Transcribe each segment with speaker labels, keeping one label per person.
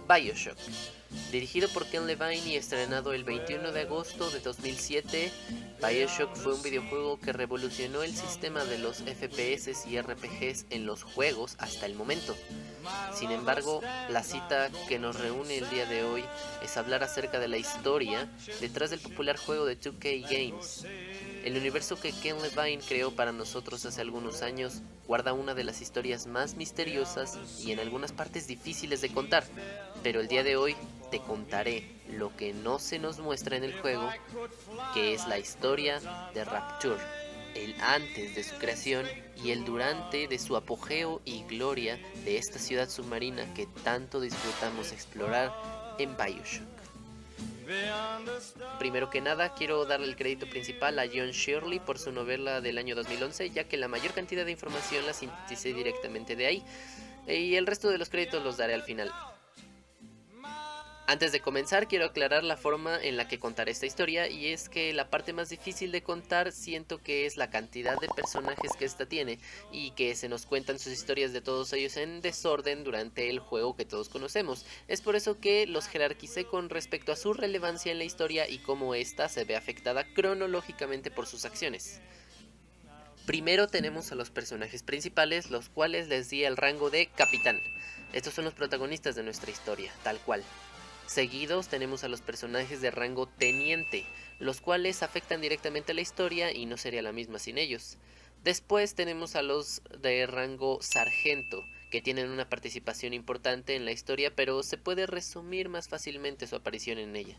Speaker 1: BioShock. Dirigido por Ken Levine y estrenado el 21 de agosto de 2007, BioShock fue un videojuego que revolucionó el sistema de los FPS y RPGs en los juegos hasta el momento. Sin embargo, la cita que nos reúne el día de hoy es hablar acerca de la historia detrás del popular juego de 2K Games. El universo que Ken Levine creó para nosotros hace algunos años guarda una de las historias más misteriosas y en algunas partes difíciles de contar, pero el día de hoy te contaré lo que no se nos muestra en el juego, que es la historia de Rapture, el antes de su creación y el durante de su apogeo y gloria de esta ciudad submarina que tanto disfrutamos explorar en BioShock. Primero que nada, quiero darle el crédito principal a John Shirley por su novela del año 2011, ya que la mayor cantidad de información la sinteticé directamente de ahí, y el resto de los créditos los daré al final. Antes de comenzar, quiero aclarar la forma en la que contaré esta historia, y es que la parte más difícil de contar siento que es la cantidad de personajes que esta tiene, y que se nos cuentan sus historias de todos ellos en desorden durante el juego que todos conocemos. Es por eso que los jerarquicé con respecto a su relevancia en la historia y cómo ésta se ve afectada cronológicamente por sus acciones. Primero tenemos a los personajes principales, los cuales les di el rango de capitán. Estos son los protagonistas de nuestra historia, tal cual. Seguidos tenemos a los personajes de rango teniente, los cuales afectan directamente a la historia y no sería la misma sin ellos. Después tenemos a los de rango sargento, que tienen una participación importante en la historia, pero se puede resumir más fácilmente su aparición en ella.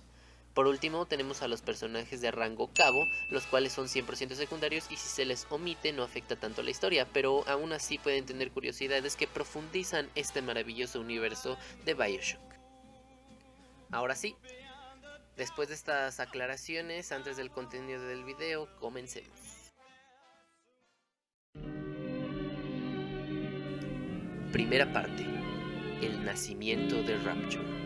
Speaker 1: Por último tenemos a los personajes de rango cabo, los cuales son 100% secundarios y si se les omite no afecta tanto la historia, pero aún así pueden tener curiosidades que profundizan este maravilloso universo de BioShock. Ahora sí, después de estas aclaraciones, antes del contenido del video, comencemos. Primera parte, el nacimiento de Rapture.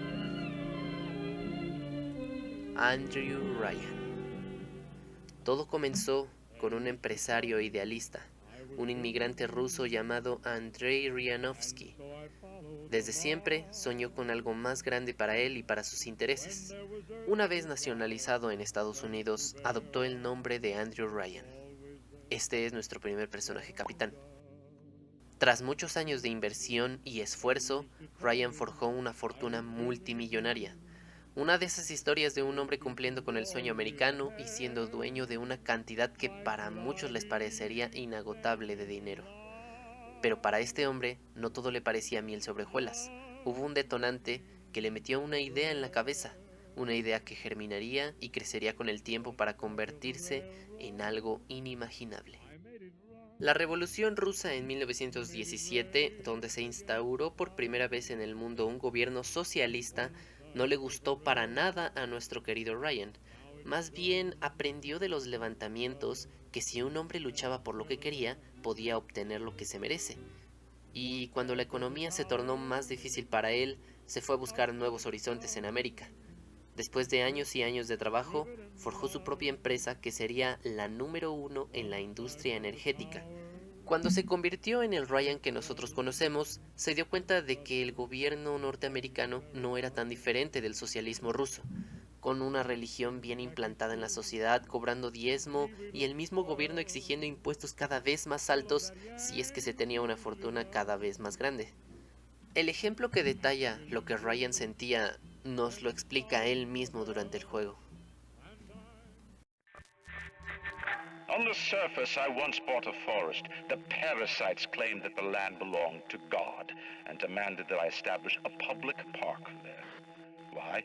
Speaker 1: Andrew Ryan. Todo comenzó con un empresario idealista, un inmigrante ruso llamado Andrei Ryanovsky. Desde siempre soñó con algo más grande para él y para sus intereses. Una vez nacionalizado en Estados Unidos, adoptó el nombre de Andrew Ryan. Este es nuestro primer personaje capitán. Tras muchos años de inversión y esfuerzo, Ryan forjó una fortuna multimillonaria. Una de esas historias de un hombre cumpliendo con el sueño americano y siendo dueño de una cantidad que para muchos les parecería inagotable de dinero. Pero para este hombre no todo le parecía miel sobre hojuelas. Hubo un detonante que le metió una idea en la cabeza, una idea que germinaría y crecería con el tiempo para convertirse en algo inimaginable. La Revolución Rusa en 1917, donde se instauró por primera vez en el mundo un gobierno socialista, no le gustó para nada a nuestro querido Ryan. Más bien aprendió de los levantamientos que si un hombre luchaba por lo que quería, podía obtener lo que se merece. Y cuando la economía se tornó más difícil para él, se fue a buscar nuevos horizontes en América. Después de años y años de trabajo, forjó su propia empresa que sería la número uno en la industria energética. Cuando se convirtió en el Ryan que nosotros conocemos, se dio cuenta de que el gobierno norteamericano no era tan diferente del socialismo ruso, con una religión bien implantada en la sociedad, cobrando diezmo y el mismo gobierno exigiendo impuestos cada vez más altos si es que se tenía una fortuna cada vez más grande. El ejemplo que detalla lo que Ryan sentía nos lo explica él mismo durante el juego.
Speaker 2: On the surface, I once bought a forest. The parasites claimed that the land belonged to God and demanded that I establish a public park there. Why?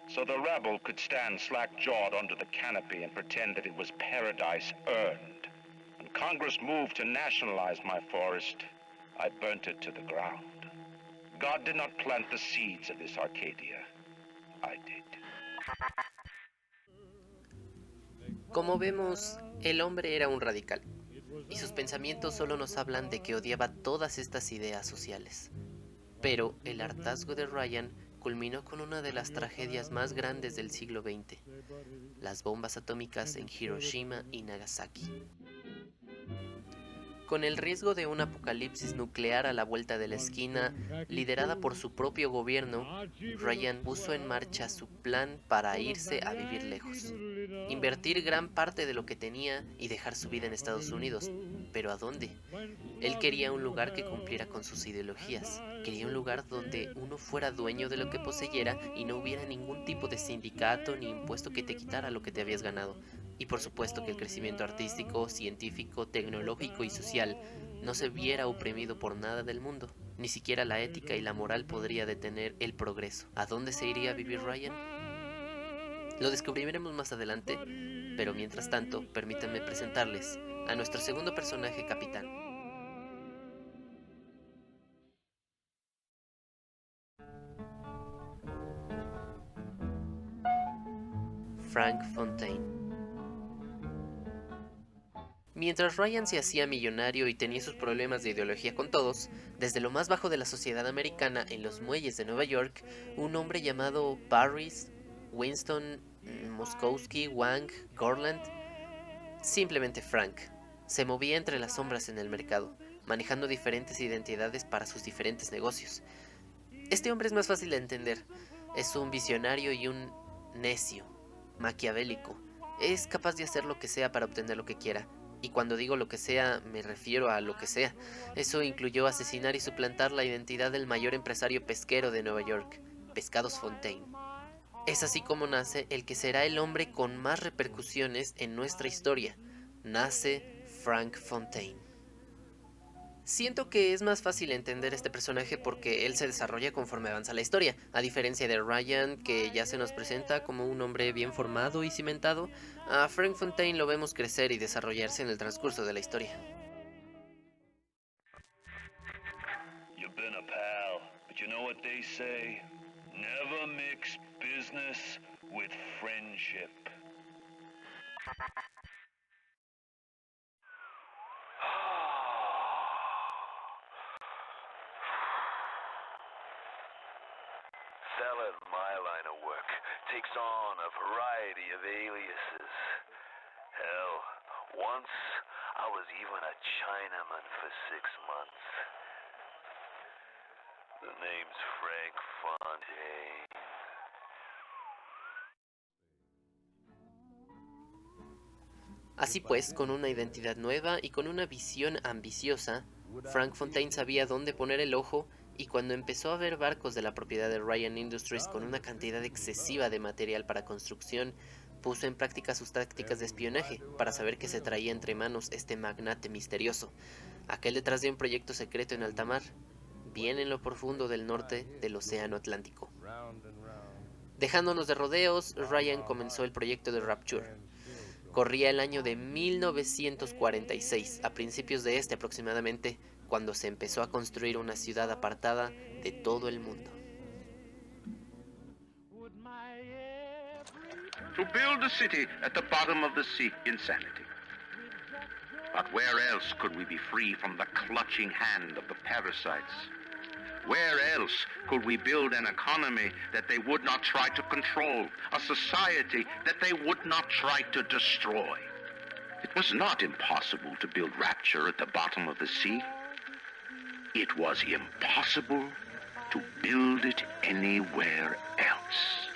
Speaker 2: So the rabble could stand slack-jawed under the canopy and pretend that it was paradise earned. When Congress moved to nationalize my forest, I burnt it to the ground. God did not plant the seeds of this Arcadia. I did.
Speaker 1: Como vemos, el hombre era un radical, y sus pensamientos solo nos hablan de que odiaba todas estas ideas sociales. Pero el hartazgo de Ryan culminó con una de las tragedias más grandes del siglo XX, las bombas atómicas en Hiroshima y Nagasaki. Con el riesgo de un apocalipsis nuclear a la vuelta de la esquina, liderada por su propio gobierno, Ryan puso en marcha su plan para irse a vivir lejos. Invertir gran parte de lo que tenía y dejar su vida en Estados Unidos. ¿Pero a dónde? Él quería un lugar que cumpliera con sus ideologías. Quería un lugar donde uno fuera dueño de lo que poseyera y no hubiera ningún tipo de sindicato ni impuesto que te quitara lo que te habías ganado. Y por supuesto que el crecimiento artístico, científico, tecnológico y social no se viera oprimido por nada del mundo. Ni siquiera la ética y la moral podría detener el progreso. ¿A dónde se iría a vivir Ryan? Lo descubriremos más adelante, pero mientras tanto, permítanme presentarles a nuestro segundo personaje capitán. Frank Fontaine. Mientras Ryan se hacía millonario y tenía sus problemas de ideología con todos, desde lo más bajo de la sociedad americana en los muelles de Nueva York, un hombre llamado Parris, Winston, Moskowski, Wang, Gorland, simplemente Frank, se movía entre las sombras en el mercado, manejando diferentes identidades para sus diferentes negocios. Este hombre es más fácil de entender, es un visionario y un necio, maquiavélico, es capaz de hacer lo que sea para obtener lo que quiera. Y cuando digo lo que sea, me refiero a lo que sea. Eso incluyó asesinar y suplantar la identidad del mayor empresario pesquero de Nueva York, Pescados Fontaine. Es así como nace el que será el hombre con más repercusiones en nuestra historia. Nace Frank Fontaine. Siento que es más fácil entender este personaje porque él se desarrolla conforme avanza la historia, a diferencia de Ryan, que ya se nos presenta como un hombre bien formado y cimentado. A Frank Fontaine lo vemos crecer y desarrollarse en el transcurso de la historia.
Speaker 2: You've been a pal, but you know what they say? Never mix business with friendship.
Speaker 3: Fella in my line of work takes on a variety of aliases. Hell, once I was even a Chinaman for 6 months. The name's Frank Fontaine.
Speaker 1: Así pues, con una identidad nueva y con una visión ambiciosa, Frank Fontaine sabía dónde poner el ojo, y cuando empezó a ver barcos de la propiedad de Ryan Industries con una cantidad excesiva de material para construcción, puso en práctica sus tácticas de espionaje para saber qué se traía entre manos este magnate misterioso, aquel detrás de un proyecto secreto en alta mar, bien en lo profundo del norte del Océano Atlántico. Dejándonos de rodeos, Ryan comenzó el proyecto de Rapture. Corría el año de 1946, a principios de este aproximadamente, cuando se empezó a construir una ciudad apartada de todo el mundo.
Speaker 2: To build a city at the bottom of the sea, insanity. But where else could we be free from the clutching hand of the parasites? Where else could we build an economy that they would not try to control, a society that they would not try to destroy? It was not impossible to build Rapture at the bottom of the sea. It was impossible to build it anywhere else.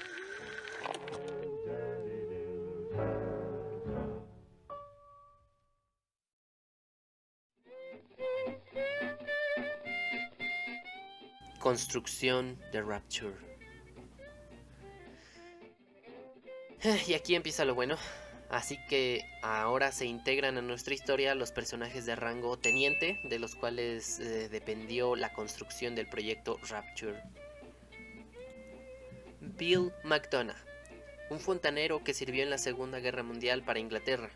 Speaker 1: Construcción de Rapture. Y aquí empieza lo bueno. Así que ahora se integran a nuestra historia los personajes de rango teniente, de los cuales dependió la construcción del proyecto Rapture. Bill McDonough, un fontanero que sirvió en la Segunda Guerra Mundial para Inglaterra.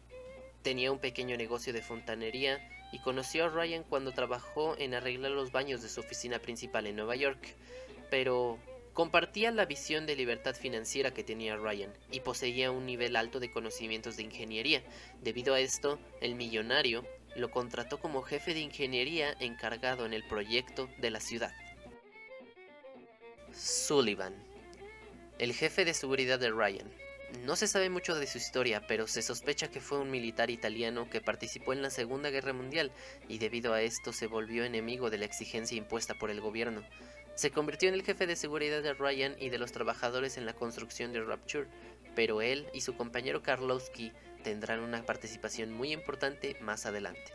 Speaker 1: Tenía un pequeño negocio de fontanería y conoció a Ryan cuando trabajó en arreglar los baños de su oficina principal en Nueva York, pero compartía la visión de libertad financiera que tenía Ryan y poseía un nivel alto de conocimientos de ingeniería. Debido a esto, el millonario lo contrató como jefe de ingeniería encargado en el proyecto de la ciudad. Sullivan, el jefe de seguridad de Ryan, No se sabe mucho de su historia, pero se sospecha que fue un militar italiano que participó en la Segunda Guerra Mundial y debido a esto se volvió enemigo de la exigencia impuesta por el gobierno. Se convirtió en el jefe de seguridad de Ryan y de los trabajadores en la construcción de Rapture, pero él y su compañero Karlowski tendrán una participación muy importante más adelante.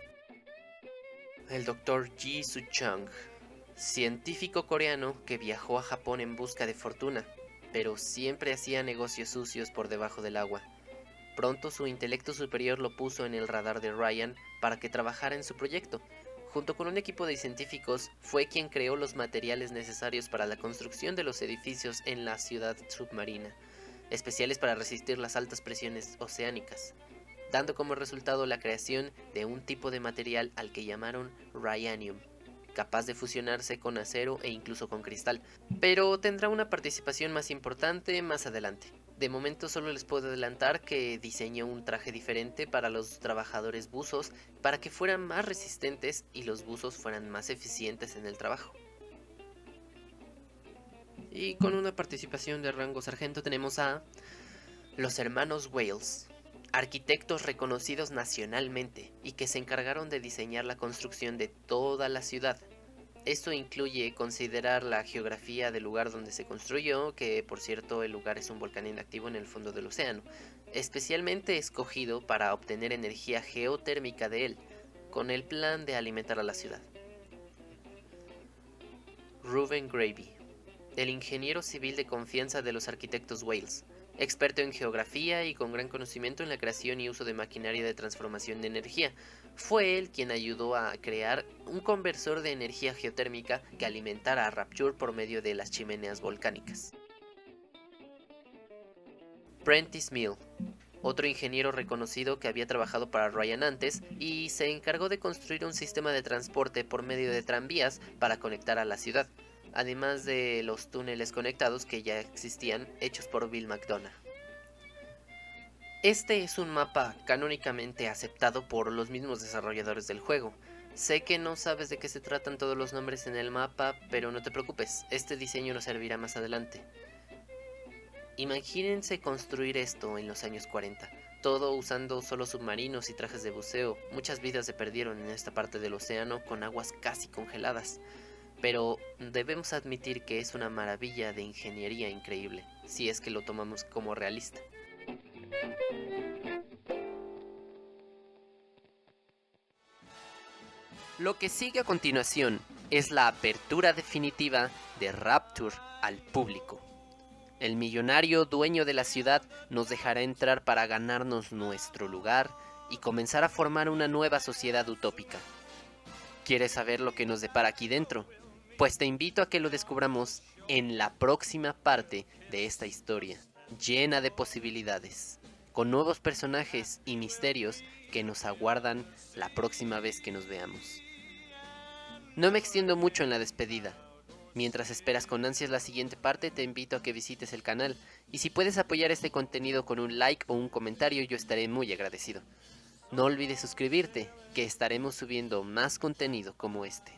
Speaker 1: El Dr. Ji Soo-chung, científico coreano que viajó a Japón en busca de fortuna, pero siempre hacía negocios sucios por debajo del agua. Pronto su intelecto superior lo puso en el radar de Ryan para que trabajara en su proyecto. Junto con un equipo de científicos, fue quien creó los materiales necesarios para la construcción de los edificios en la ciudad submarina, especiales para resistir las altas presiones oceánicas, dando como resultado la creación de un tipo de material al que llamaron Ryanium, capaz de fusionarse con acero e incluso con cristal, pero tendrá una participación más importante más adelante. De momento solo les puedo adelantar que diseñó un traje diferente para los trabajadores buzos para que fueran más resistentes y los buzos fueran más eficientes en el trabajo. Y con una participación de rango sargento tenemos a los hermanos Wales, arquitectos reconocidos nacionalmente y que se encargaron de diseñar la construcción de toda la ciudad. Esto incluye considerar la geografía del lugar donde se construyó, que por cierto el lugar es un volcán inactivo en el fondo del océano, especialmente escogido para obtener energía geotérmica de él, con el plan de alimentar a la ciudad. Reuben Gravy, el ingeniero civil de confianza de los arquitectos Wales, experto en geografía y con gran conocimiento en la creación y uso de maquinaria de transformación de energía. Fue él quien ayudó a crear un conversor de energía geotérmica que alimentara a Rapture por medio de las chimeneas volcánicas. Prentice Mill, otro ingeniero reconocido que había trabajado para Ryan antes y se encargó de construir un sistema de transporte por medio de tranvías para conectar a la ciudad, además de los túneles conectados que ya existían hechos por Bill McDonough. Este es un mapa canónicamente aceptado por los mismos desarrolladores del juego. Sé que no sabes de qué se tratan todos los nombres en el mapa, pero no te preocupes, este diseño nos servirá más adelante. Imagínense construir esto en los años 40, todo usando solo submarinos y trajes de buceo. Muchas vidas se perdieron en esta parte del océano con aguas casi congeladas. Pero debemos admitir que es una maravilla de ingeniería increíble, si es que lo tomamos como realista. Lo que sigue a continuación es la apertura definitiva de Rapture al público. El millonario dueño de la ciudad nos dejará entrar para ganarnos nuestro lugar y comenzar a formar una nueva sociedad utópica. ¿Quieres saber lo que nos depara aquí dentro? Pues te invito a que lo descubramos en la próxima parte de esta historia, llena de posibilidades, con nuevos personajes y misterios que nos aguardan la próxima vez que nos veamos. No me extiendo mucho en la despedida. Mientras esperas con ansias la siguiente parte, te invito a que visites el canal, y si puedes apoyar este contenido con un like o un comentario, yo estaré muy agradecido. No olvides suscribirte, que estaremos subiendo más contenido como este.